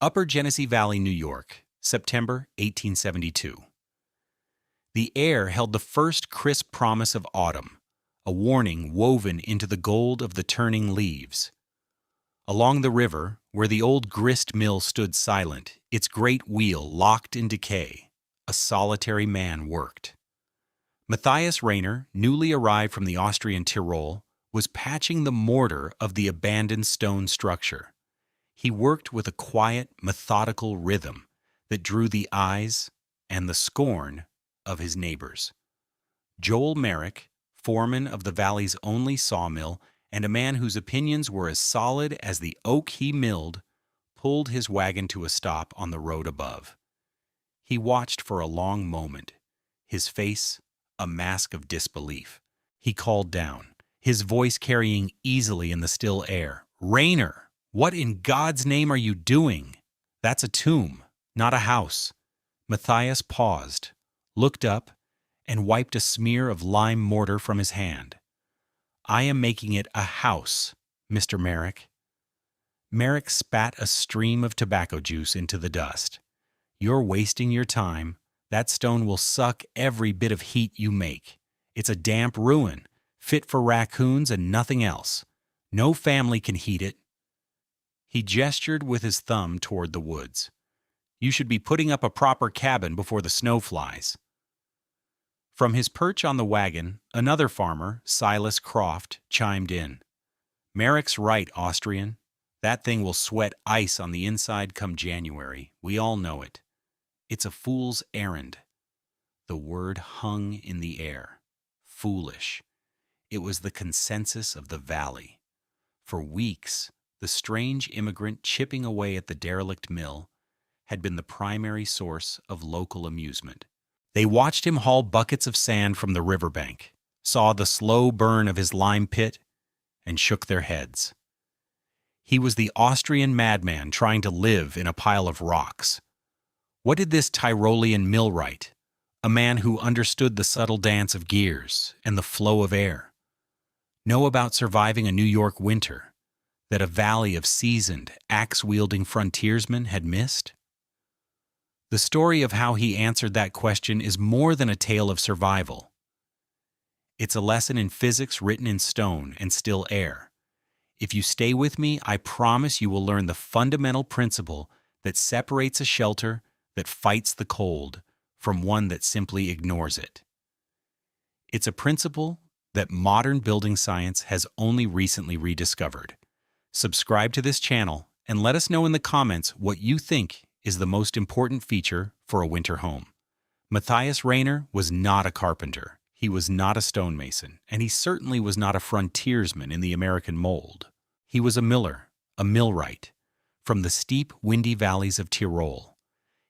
Upper Genesee Valley, New York, September 1872. The air held the first crisp promise of autumn, a warning woven into the gold of the turning leaves. Along the river, where the old grist mill stood silent, its great wheel locked in decay, a solitary man worked. Matthias Rainer, newly arrived from the Austrian Tyrol, was patching the mortar of the abandoned stone structure. He worked with a quiet, methodical rhythm that drew the eyes and the scorn of his neighbors. Joel Merrick, foreman of the valley's only sawmill and a man whose opinions were as solid as the oak he milled, pulled his wagon to a stop on the road above. He watched for a long moment, his face a mask of disbelief. He called down, his voice carrying easily in the still air, "Rainer! What in God's name are you doing? That's a tomb, not a house." Matthias paused, looked up, and wiped a smear of lime mortar from his hand. "I am making it a house, Mr. Merrick." Merrick spat a stream of tobacco juice into the dust. "You're wasting your time. That stone will suck every bit of heat you make. It's a damp ruin, fit for raccoons and nothing else. No family can heat it." He gestured with his thumb toward the woods. "You should be putting up a proper cabin before the snow flies." From his perch on the wagon, another farmer, Silas Croft, chimed in. "Merrick's right, Austrian. That thing will sweat ice on the inside come January. We all know it. It's a fool's errand." The word hung in the air. Foolish. It was the consensus of the valley. For weeks, the strange immigrant chipping away at the derelict mill had been the primary source of local amusement. They watched him haul buckets of sand from the riverbank, saw the slow burn of his lime pit, and shook their heads. He was the Austrian madman trying to live in a pile of rocks. What did this Tyrolean millwright, a man who understood the subtle dance of gears and the flow of air, know about surviving a New York winter that a valley of seasoned, axe-wielding frontiersmen had missed? The story of how he answered that question is more than a tale of survival. It's a lesson in physics written in stone and still air. If you stay with me, I promise you will learn the fundamental principle that separates a shelter that fights the cold from one that simply ignores it. It's a principle that modern building science has only recently rediscovered. Subscribe to this channel and let us know in the comments what you think is the most important feature for a winter home. Matthias Rainer was not a carpenter, he was not a stonemason, and he certainly was not a frontiersman in the American mold. He was a miller, a millwright, from the steep, windy valleys of Tyrol.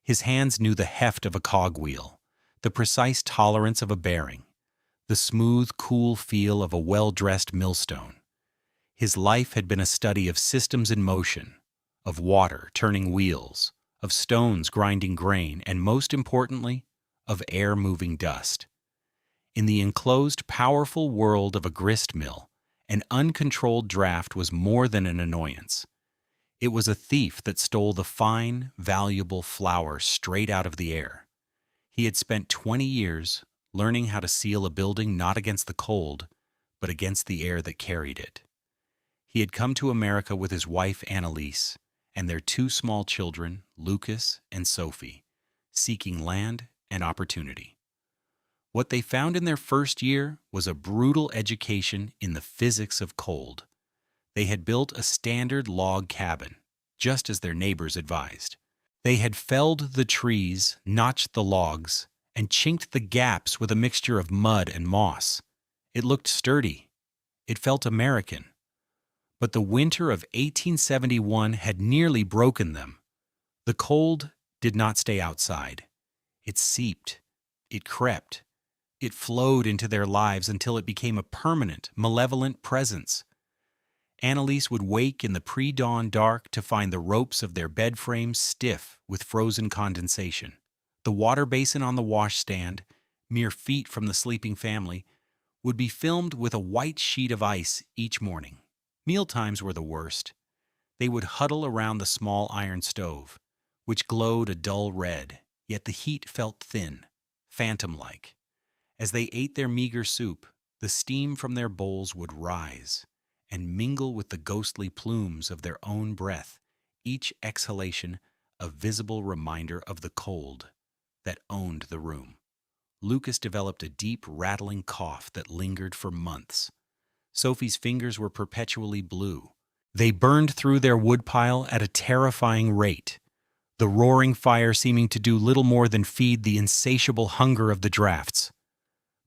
His hands knew the heft of a cogwheel, the precise tolerance of a bearing, the smooth, cool feel of a well-dressed millstone. His life had been a study of systems in motion, of water turning wheels, of stones grinding grain, and most importantly, of air moving dust. In the enclosed, powerful world of a grist mill, an uncontrolled draft was more than an annoyance. It was a thief that stole the fine, valuable flour straight out of the air. He had spent 20 years learning how to seal a building not against the cold, but against the air that carried it. He had come to America with his wife Annalise and their two small children, Lucas and Sophie, seeking land and opportunity. What they found in their first year was a brutal education in the physics of cold. They had built a standard log cabin, just as their neighbors advised. They had felled the trees, notched the logs, and chinked the gaps with a mixture of mud and moss. It looked sturdy. It felt American. But the winter of 1871 had nearly broken them. The cold did not stay outside. It seeped. It crept. It flowed into their lives until it became a permanent, malevolent presence. Annalise would wake in the pre-dawn dark to find the ropes of their bed frames stiff with frozen condensation. The water basin on the washstand, mere feet from the sleeping family, would be filmed with a white sheet of ice each morning. Mealtimes were the worst. They would huddle around the small iron stove, which glowed a dull red, yet the heat felt thin, phantom-like. As they ate their meager soup, the steam from their bowls would rise and mingle with the ghostly plumes of their own breath, each exhalation a visible reminder of the cold that owned the room. Lucas developed a deep, rattling cough that lingered for months. Sophie's fingers were perpetually blue. They burned through their woodpile at a terrifying rate, the roaring fire seeming to do little more than feed the insatiable hunger of the drafts.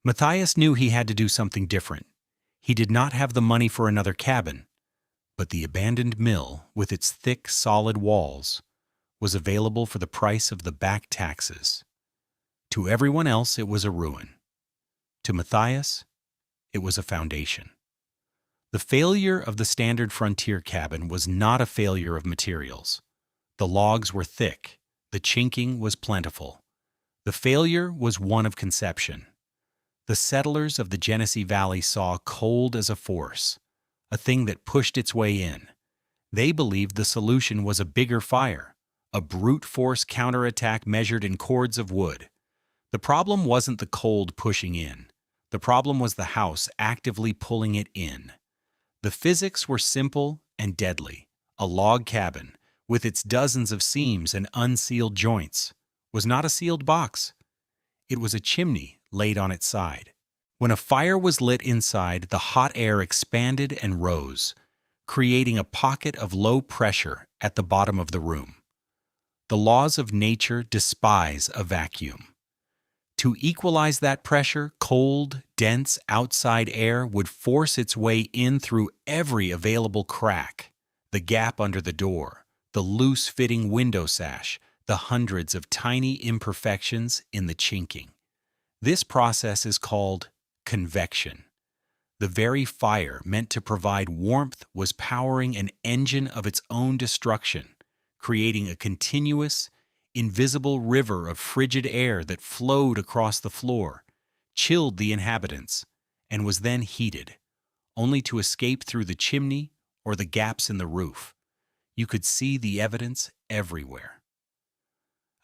Matthias knew he had to do something different. He did not have the money for another cabin, but the abandoned mill, with its thick, solid walls, was available for the price of the back taxes. To everyone else, it was a ruin. To Matthias, it was a foundation. The failure of the standard frontier cabin was not a failure of materials. The logs were thick, the chinking was plentiful. The failure was one of conception. The settlers of the Genesee Valley saw cold as a force, a thing that pushed its way in. They believed the solution was a bigger fire, a brute force counterattack measured in cords of wood. The problem wasn't the cold pushing in. The problem was the house actively pulling it in. The physics were simple and deadly. A log cabin, with its dozens of seams and unsealed joints, was not a sealed box. It was a chimney laid on its side. When a fire was lit inside, the hot air expanded and rose, creating a pocket of low pressure at the bottom of the room. The laws of nature despise a vacuum. To equalize that pressure, cold, dense outside air would force its way in through every available crack, the gap under the door, the loose-fitting window sash, the hundreds of tiny imperfections in the chinking. This process is called convection. The very fire meant to provide warmth was powering an engine of its own destruction, creating a continuous, invisible river of frigid air that flowed across the floor, chilled the inhabitants, and was then heated, only to escape through the chimney or the gaps in the roof. You could see the evidence everywhere.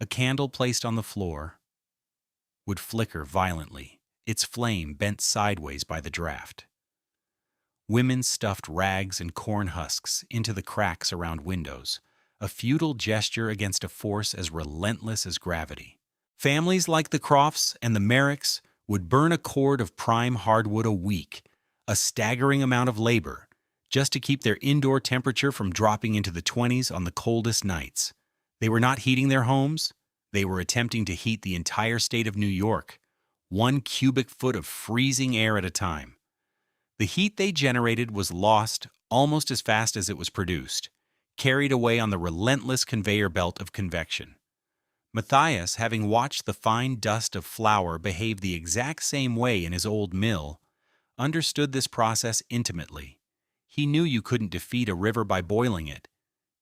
A candle placed on the floor would flicker violently, its flame bent sideways by the draft. Women stuffed rags and corn husks into the cracks around windows, a futile gesture against a force as relentless as gravity. Families like the Crofts and the Merricks would burn a cord of prime hardwood a week, a staggering amount of labor, just to keep their indoor temperature from dropping into the 20s on the coldest nights. They were not heating their homes. They were attempting to heat the entire state of New York, 1 cubic foot of freezing air at a time. The heat they generated was lost almost as fast as it was produced, carried away on the relentless conveyor belt of convection. Matthias, having watched the fine dust of flour behave the exact same way in his old mill, understood this process intimately. He knew you couldn't defeat a river by boiling it.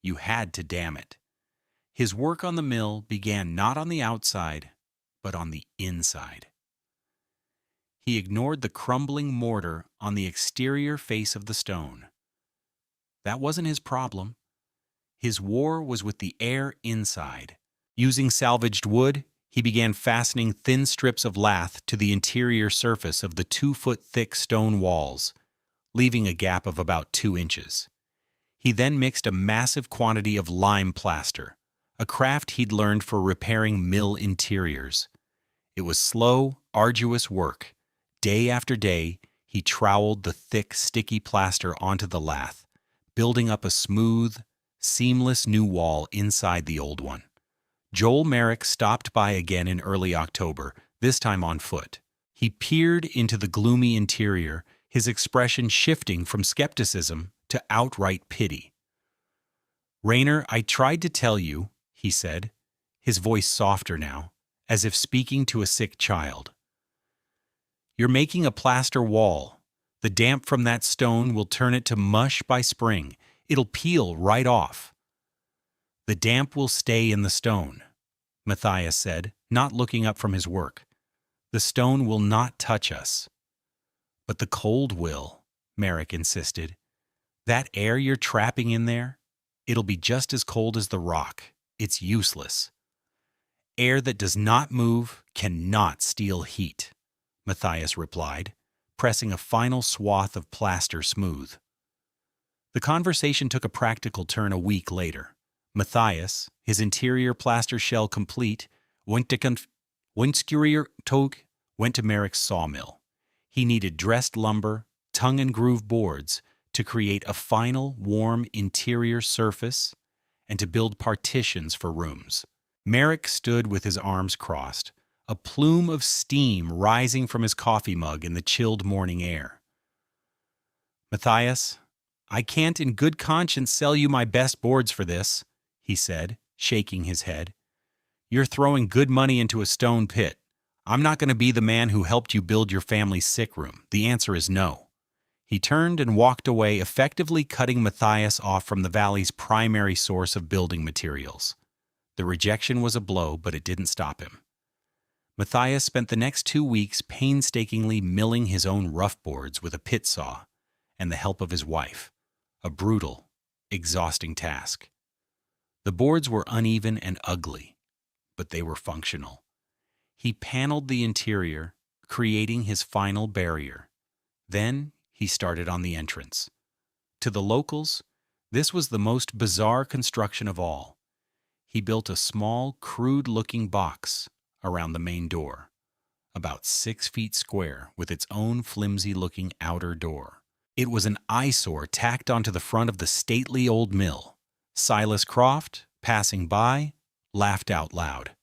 You had to dam it. His work on the mill began not on the outside, but on the inside. He ignored the crumbling mortar on the exterior face of the stone. That wasn't his problem. His war was with the air inside. Using salvaged wood, he began fastening thin strips of lath to the interior surface of the 2-foot-thick stone walls, leaving a gap of about 2 inches. He then mixed a massive quantity of lime plaster, a craft he'd learned for repairing mill interiors. It was slow, arduous work. Day after day, he troweled the thick, sticky plaster onto the lath, building up a smooth, seamless new wall inside the old one. Joel Merrick stopped by again in early October, this time on foot. He peered into the gloomy interior, his expression shifting from skepticism to outright pity. "Rainer, I tried to tell you," he said, his voice softer now, as if speaking to a sick child. "You're making a plaster wall. The damp from that stone will turn it to mush by spring. It'll peel right off." "The damp will stay in the stone," Matthias said, not looking up from his work. "The stone will not touch us." "But the cold will," Merrick insisted. "That air you're trapping in there, it'll be just as cold as the rock. It's useless. Air that does not move cannot steal heat, Matthias replied, pressing a final swath of plaster smooth. The conversation took a practical turn a week later. Matthias, his interior plaster shell complete, went to Merrick's sawmill. He needed dressed lumber, tongue and groove boards to create a final, warm interior surface and to build partitions for rooms. Merrick stood with his arms crossed, a plume of steam rising from his coffee mug in the chilled morning air. "Matthias, I can't in good conscience sell you my best boards for this," he said, shaking his head. "You're throwing good money into a stone pit. I'm not going to be the man who helped you build your family's sick room. The answer is no." He turned and walked away, effectively cutting Matthias off from the valley's primary source of building materials. The rejection was a blow, but it didn't stop him. Matthias spent the next 2 weeks painstakingly milling his own rough boards with a pit saw and the help of his wife, a brutal, exhausting task. The boards were uneven and ugly, but they were functional. He paneled the interior, creating his final barrier. Then he started on the entrance. To the locals, this was the most bizarre construction of all. He built a small, crude-looking box around the main door, about 6 feet square, with its own flimsy-looking outer door. It was an eyesore tacked onto the front of the stately old mill. Silas Croft, passing by, laughed out loud.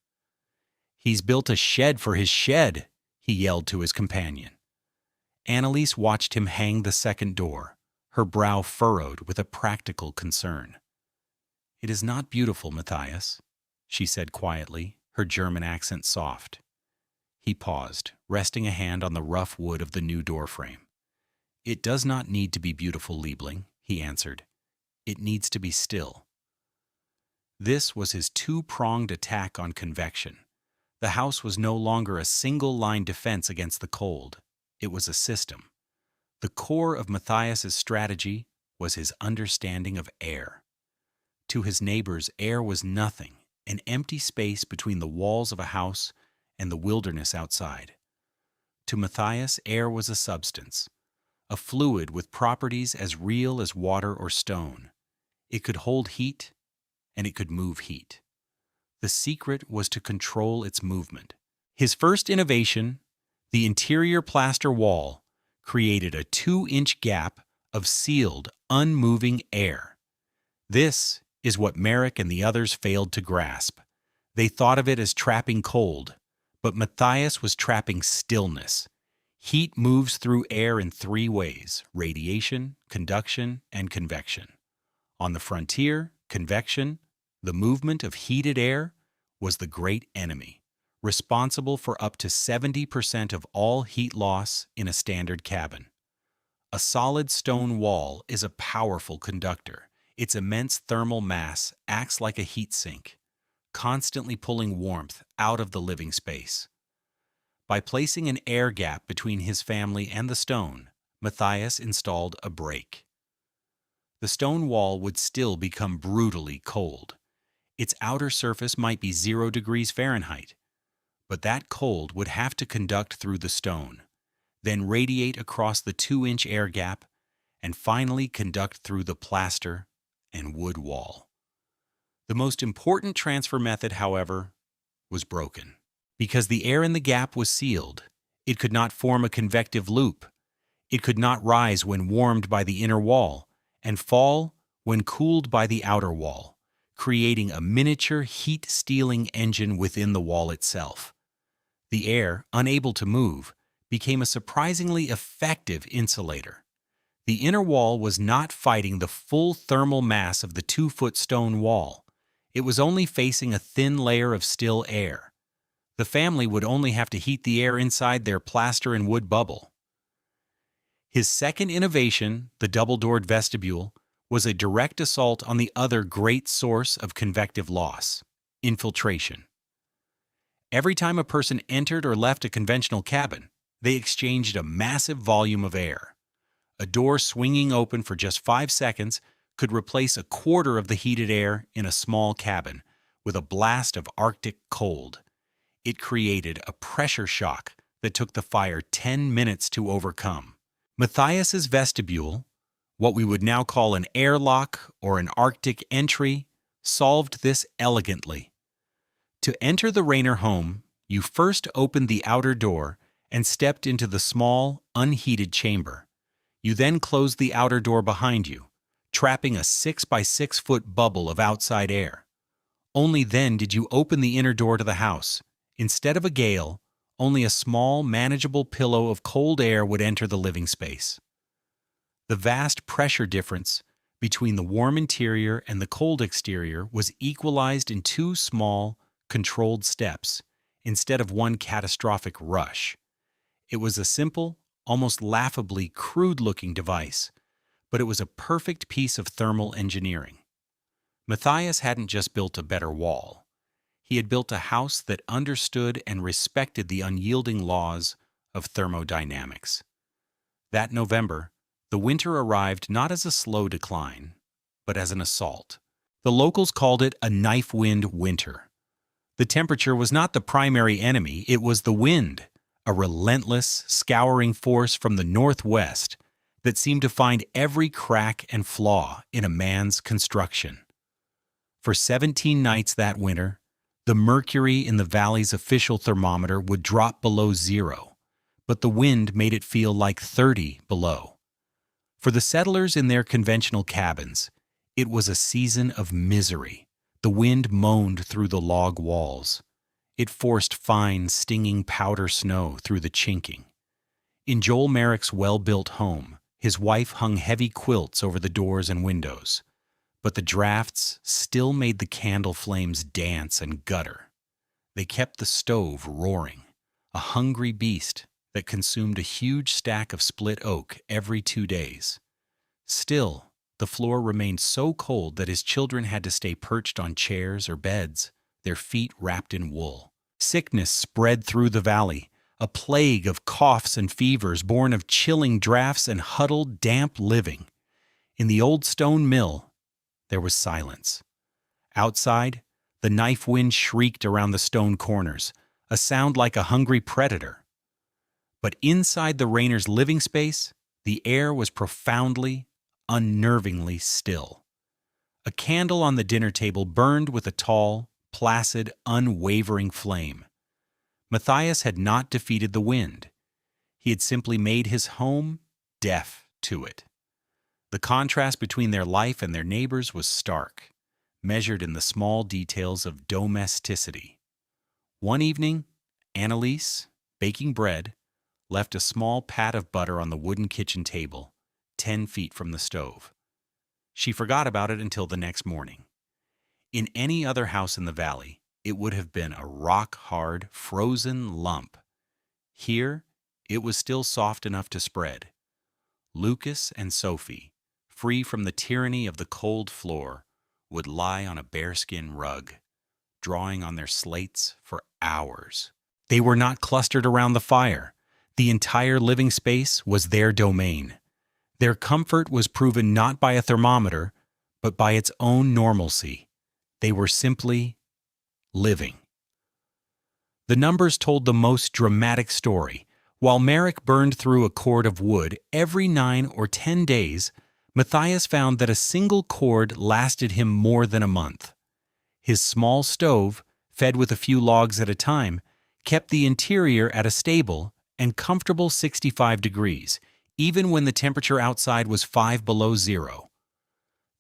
"He's built a shed for his shed," he yelled to his companion. Annalise watched him hang the second door, her brow furrowed with a practical concern. "It is not beautiful, Matthias," she said quietly, her German accent soft. He paused, resting a hand on the rough wood of the new doorframe. "It does not need to be beautiful, Liebling," he answered. "It needs to be still." This was his two-pronged attack on convection. The house was no longer a single-line defense against the cold. It was a system. The core of Matthias's strategy was his understanding of air. To his neighbors, air was nothing, an empty space between the walls of a house and the wilderness outside. To Matthias, air was a substance, a fluid with properties as real as water or stone. It could hold heat, and it could move heat. The secret was to control its movement. His first innovation, the interior plaster wall, created a 2-inch gap of sealed, unmoving air. This is what Merrick and the others failed to grasp. They thought of it as trapping cold, but Matthias was trapping stillness. Heat moves through air in 3 ways: radiation, conduction, and convection. On the frontier, convection, the movement of heated air, was the great enemy, responsible for up to 70% of all heat loss in a standard cabin. A solid stone wall is a powerful conductor. Its immense thermal mass acts like a heat sink, constantly pulling warmth out of the living space. By placing an air gap between his family and the stone, Matthias installed a break. The stone wall would still become brutally cold. Its outer surface might be 0 degrees Fahrenheit, but that cold would have to conduct through the stone, then radiate across the 2-inch air gap, and finally conduct through the plaster and wood wall. The most important transfer method, however, was broken. Because the air in the gap was sealed, it could not form a convective loop. It could not rise when warmed by the inner wall and fall when cooled by the outer wall, creating a miniature heat-stealing engine within the wall itself. The air, unable to move, became a surprisingly effective insulator. The inner wall was not fighting the full thermal mass of the 2-foot stone wall. It was only facing a thin layer of still air. The family would only have to heat the air inside their plaster and wood bubble. His second innovation, the double-doored vestibule, was a direct assault on the other great source of convective loss: infiltration. Every time a person entered or left a conventional cabin, they exchanged a massive volume of air. A door swinging open for just 5 seconds could replace a quarter of the heated air in a small cabin, with a blast of Arctic cold. It created a pressure shock that took the fire 10 minutes to overcome. Matthias's vestibule, what we would now call an airlock or an Arctic entry, solved this elegantly. To enter the Rainer home, you first opened the outer door and stepped into the small, unheated chamber. You then closed the outer door behind you, trapping a 6 by 6 foot bubble of outside air. Only then did you open the inner door to the house. Instead of a gale, only a small, manageable pillow of cold air would enter the living space. The vast pressure difference between the warm interior and the cold exterior was equalized in 2 small, controlled steps, instead of one catastrophic rush. It was a simple, almost laughably crude-looking device, but it was a perfect piece of thermal engineering. Matthias hadn't just built a better wall. He had built a house that understood and respected the unyielding laws of thermodynamics. That November, the winter arrived not as a slow decline, but as an assault. The locals called it a knife wind winter. The temperature was not the primary enemy, it was the wind, a relentless, scouring force from the northwest that seemed to find every crack and flaw in a man's construction. For 17 nights that winter, the mercury in the valley's official thermometer would drop below 0, but the wind made it feel like 30 below. For the settlers in their conventional cabins, it was a season of misery. The wind moaned through the log walls. It forced fine, stinging powder snow through the chinking. In Joel Merrick's well-built home, his wife hung heavy quilts over the doors and windows, but the drafts still made the candle flames dance and gutter. They kept the stove roaring, a hungry beast that consumed a huge stack of split oak every 2 days. Still, the floor remained so cold that his children had to stay perched on chairs or beds, their feet wrapped in wool. Sickness spread through the valley, a plague of coughs and fevers born of chilling drafts and huddled, damp living. In the old stone mill, there was silence. Outside, the knife wind shrieked around the stone corners, a sound like a hungry predator. But inside the Rainer's living space, the air was profoundly, unnervingly still. A candle on the dinner table burned with a tall, placid, unwavering flame. Matthias had not defeated the wind. He had simply made his home deaf to it. The contrast between their life and their neighbors was stark, measured in the small details of domesticity. One evening, Annalise, baking bread, left a small pat of butter on the wooden kitchen table, 10 feet from the stove. She forgot about it until the next morning. In any other house in the valley, it would have been a rock-hard, frozen lump. Here, it was still soft enough to spread. Lucas and Sophie, free from the tyranny of the cold floor, would lie on a bearskin rug, drawing on their slates for hours. They were not clustered around the fire. The entire living space was their domain. Their comfort was proven not by a thermometer, but by its own normalcy. They were simply living. The numbers told the most dramatic story. While Merrick burned through a cord of wood every 9 or 10 days, Matthias found that a single cord lasted him more than a month. His small stove, fed with a few logs at a time, kept the interior at a stable and comfortable 65 degrees, even when the temperature outside was 5 below 0.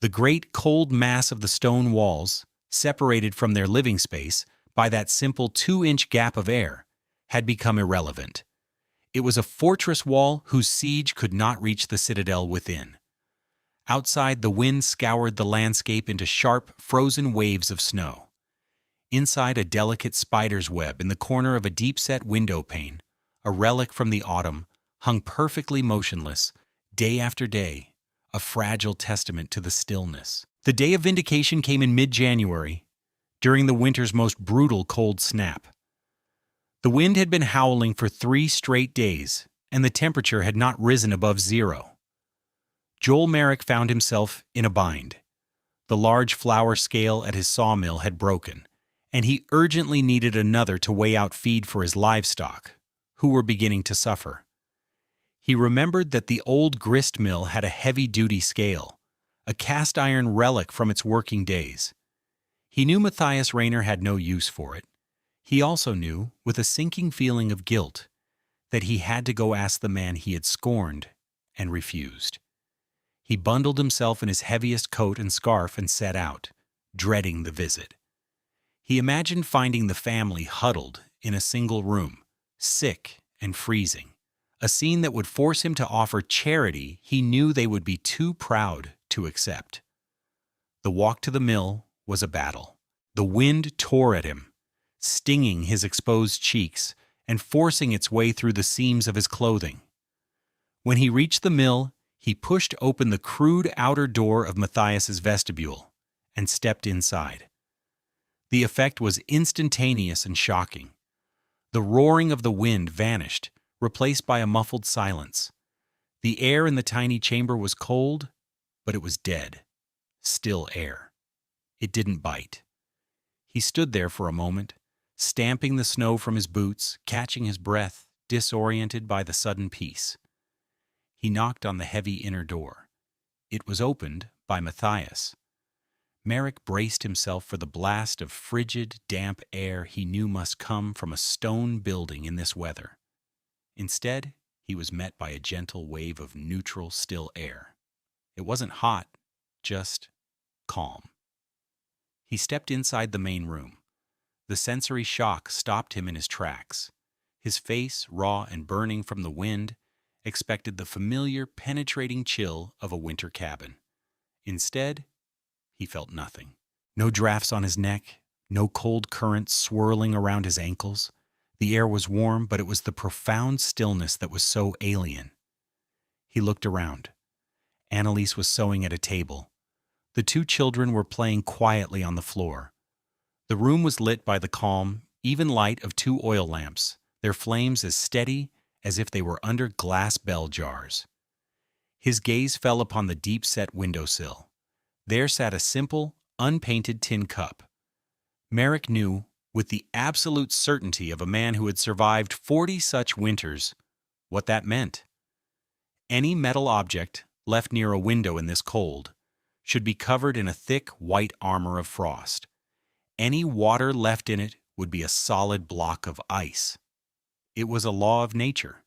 The great cold mass of the stone walls, separated from their living space by that simple 2-inch gap of air, had become irrelevant. It was a fortress wall whose siege could not reach the citadel within. Outside, the wind scoured the landscape into sharp, frozen waves of snow. Inside, a delicate spider's web in the corner of a deep-set window pane, a relic from the autumn, hung perfectly motionless, day after day, a fragile testament to the stillness. The day of vindication came in mid-January, during the winter's most brutal cold snap. The wind had been howling for 3 straight days, and the temperature had not risen above 0. Joel Merrick found himself in a bind. The large flour scale at his sawmill had broken, and he urgently needed another to weigh out feed for his livestock, who were beginning to suffer. He remembered that the old grist mill had a heavy-duty scale, a cast-iron relic from its working days. He knew Matthias Rainer had no use for it. He also knew, with a sinking feeling of guilt, that he had to go ask the man he had scorned and refused. He bundled himself in his heaviest coat and scarf and set out, dreading the visit. He imagined finding the family huddled in a single room, sick and freezing, a scene that would force him to offer charity he knew they would be too proud to accept. The walk to the mill was a battle. The wind tore at him, stinging his exposed cheeks and forcing its way through the seams of his clothing. When he reached the mill, he pushed open the crude outer door of Matthias's vestibule and stepped inside. The effect was instantaneous and shocking. The roaring of the wind vanished, replaced by a muffled silence. The air in the tiny chamber was cold, but it was dead, still air. It didn't bite. He stood there for a moment, stamping the snow from his boots, catching his breath, disoriented by the sudden peace. He knocked on the heavy inner door. It was opened by Matthias. Merrick braced himself for the blast of frigid, damp air he knew must come from a stone building in this weather. Instead, he was met by a gentle wave of neutral, still air. It wasn't hot, just calm. He stepped inside the main room. The sensory shock stopped him in his tracks. His face, raw and burning from the wind, expected the familiar, penetrating chill of a winter cabin. Instead, he felt nothing. No drafts on his neck, no cold currents swirling around his ankles. The air was warm, but it was the profound stillness that was so alien. He looked around. Annalise was sewing at a table. The two children were playing quietly on the floor. The room was lit by the calm, even light of two oil lamps, their flames as steady as if they were under glass bell jars. His gaze fell upon the deep-set windowsill. There sat a simple, unpainted tin cup. Merrick knew, with the absolute certainty of a man who had survived 40 such winters, what that meant. Any metal object left near a window in this cold should be covered in a thick white armor of frost. Any water left in it would be a solid block of ice. It was a law of nature.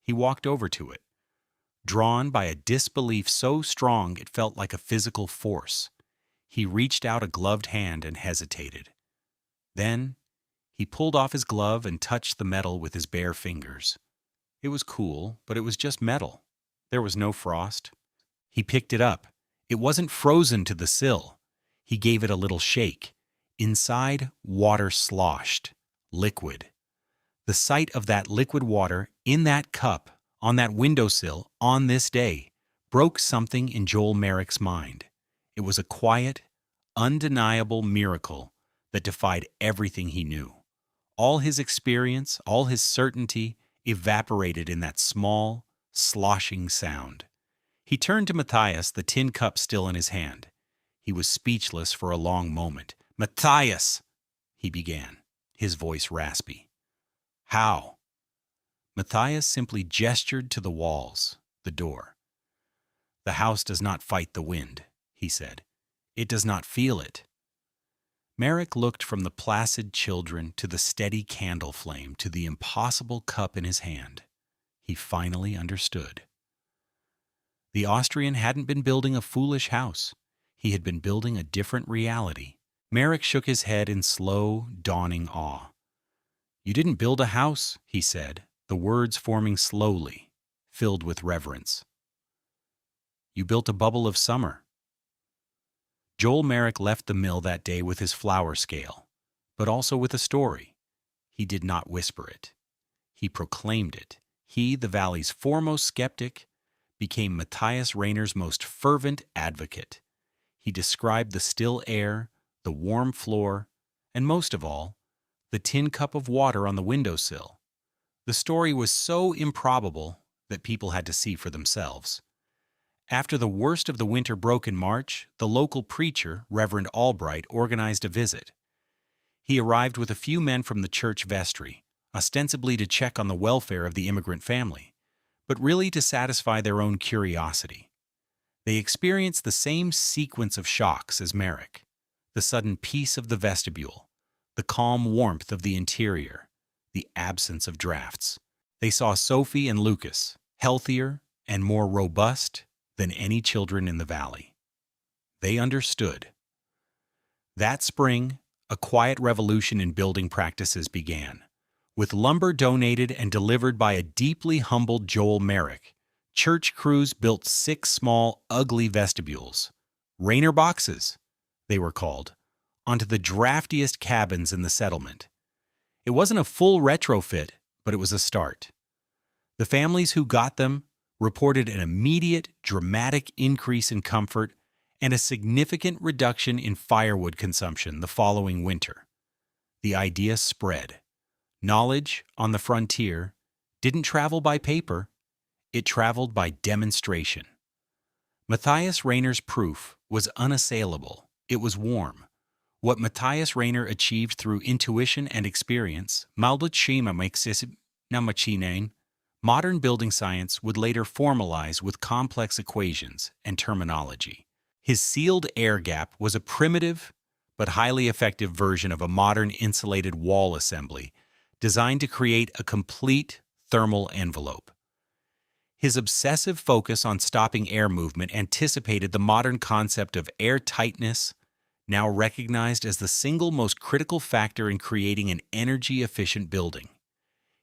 He walked over to it, drawn by a disbelief so strong it felt like a physical force. He reached out a gloved hand and hesitated. Then, he pulled off his glove and touched the metal with his bare fingers. It was cool, but it was just metal. There was no frost. He picked it up. It wasn't frozen to the sill. He gave it a little shake. Inside, water sloshed, liquid. The sight of that liquid water in that cup, on that windowsill, on this day, broke something in Joel Merrick's mind. It was a quiet, undeniable miracle that defied everything he knew. All his experience, all his certainty, evaporated in that small, sloshing sound. He turned to Matthias, the tin cup still in his hand. He was speechless for a long moment. "Matthias!" he began, his voice raspy. "How?" Matthias simply gestured to the walls, the door. "The house does not fight the wind," he said. "It does not feel it." Merrick looked from the placid children to the steady candle flame to the impossible cup in his hand. He finally understood. The Austrian hadn't been building a foolish house. He had been building a different reality. Merrick shook his head in slow, dawning awe. "You didn't build a house," he said, the words forming slowly, filled with reverence. "You built a bubble of summer." Joel Merrick left the mill that day with his flour scale, but also with a story. He did not whisper it. He proclaimed it. He, the valley's foremost skeptic, became Matthias Rainer's most fervent advocate. He described the still air, the warm floor, and most of all, the tin cup of water on the windowsill. The story was so improbable that people had to see for themselves. After the worst of the winter broke in March, the local preacher, Reverend Albright, organized a visit. He arrived with a few men from the church vestry, ostensibly to check on the welfare of the immigrant family, but really to satisfy their own curiosity. They experienced the same sequence of shocks as Merrick: the sudden peace of the vestibule, the calm warmth of the interior, the absence of drafts. They saw Sophie and Lucas, healthier and more robust than any children in the valley. They understood. That spring, a quiet revolution in building practices began. With lumber donated and delivered by a deeply humbled Joel Merrick, church crews built 6 small, ugly vestibules, Rainer boxes, they were called, onto the draftiest cabins in the settlement. It wasn't a full retrofit, but it was a start. The families who got them reported an immediate, dramatic increase in comfort and a significant reduction in firewood consumption the following winter. The idea spread. Knowledge on the frontier didn't travel by paper, it traveled by demonstration. Matthias Rainer's proof was unassailable. It was warm. What Matthias Rainer achieved through intuition and experience, modern building science would later formalize with complex equations and terminology. His sealed air gap was a primitive but highly effective version of a modern insulated wall assembly designed to create a complete thermal envelope. His obsessive focus on stopping air movement anticipated the modern concept of air tightness, now recognized as the single most critical factor in creating an energy-efficient building.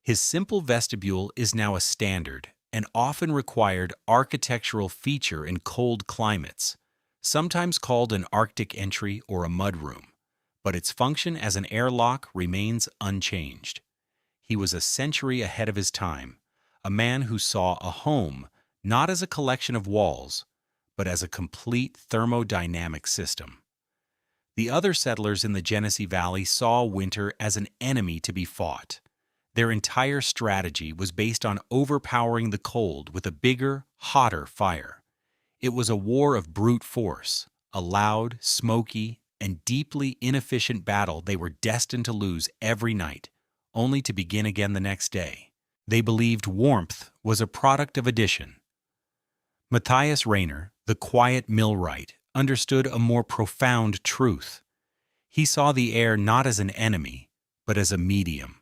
His simple vestibule is now a standard and often required architectural feature in cold climates, sometimes called an Arctic entry or a mudroom, but its function as an airlock remains unchanged. He was a century ahead of his time, a man who saw a home not as a collection of walls, but as a complete thermodynamic system. The other settlers in the Genesee Valley saw winter as an enemy to be fought. Their entire strategy was based on overpowering the cold with a bigger, hotter fire. It was a war of brute force, a loud, smoky, and deeply inefficient battle they were destined to lose every night, only to begin again the next day. They believed warmth was a product of addition. Matthias Rainer, the quiet millwright, understood a more profound truth. He saw the air not as an enemy, but as a medium,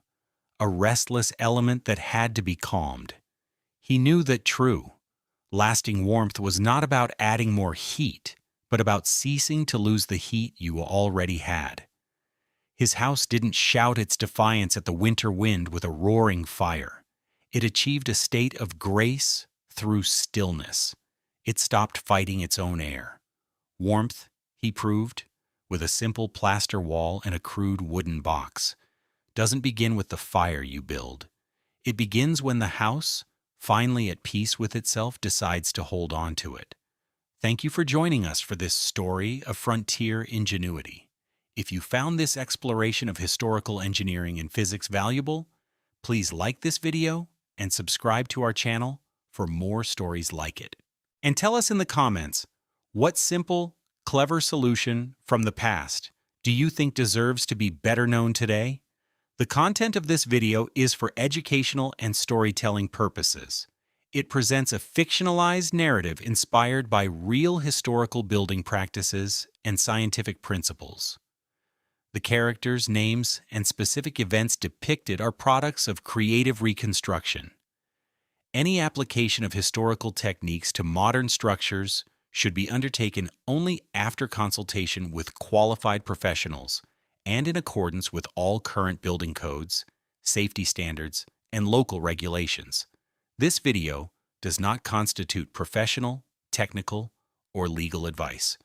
a restless element that had to be calmed. He knew that true, lasting warmth was not about adding more heat, but about ceasing to lose the heat you already had. His house didn't shout its defiance at the winter wind with a roaring fire. It achieved a state of grace through stillness. It stopped fighting its own air. Warmth, he proved, with a simple plaster wall and a crude wooden box, doesn't begin with the fire you build. It begins when the house, finally at peace with itself, decides to hold on to it. Thank you for joining us for this story of frontier ingenuity. If you found this exploration of historical engineering and physics valuable, please like this video and subscribe to our channel for more stories like it. And tell us in the comments, what simple, clever solution from the past do you think deserves to be better known today? The content of this video is for educational and storytelling purposes. It presents a fictionalized narrative inspired by real historical building practices and scientific principles. The characters, names, and specific events depicted are products of creative reconstruction. Any application of historical techniques to modern structures should be undertaken only after consultation with qualified professionals and in accordance with all current building codes, safety standards, and local regulations. This video does not constitute professional, technical, or legal advice.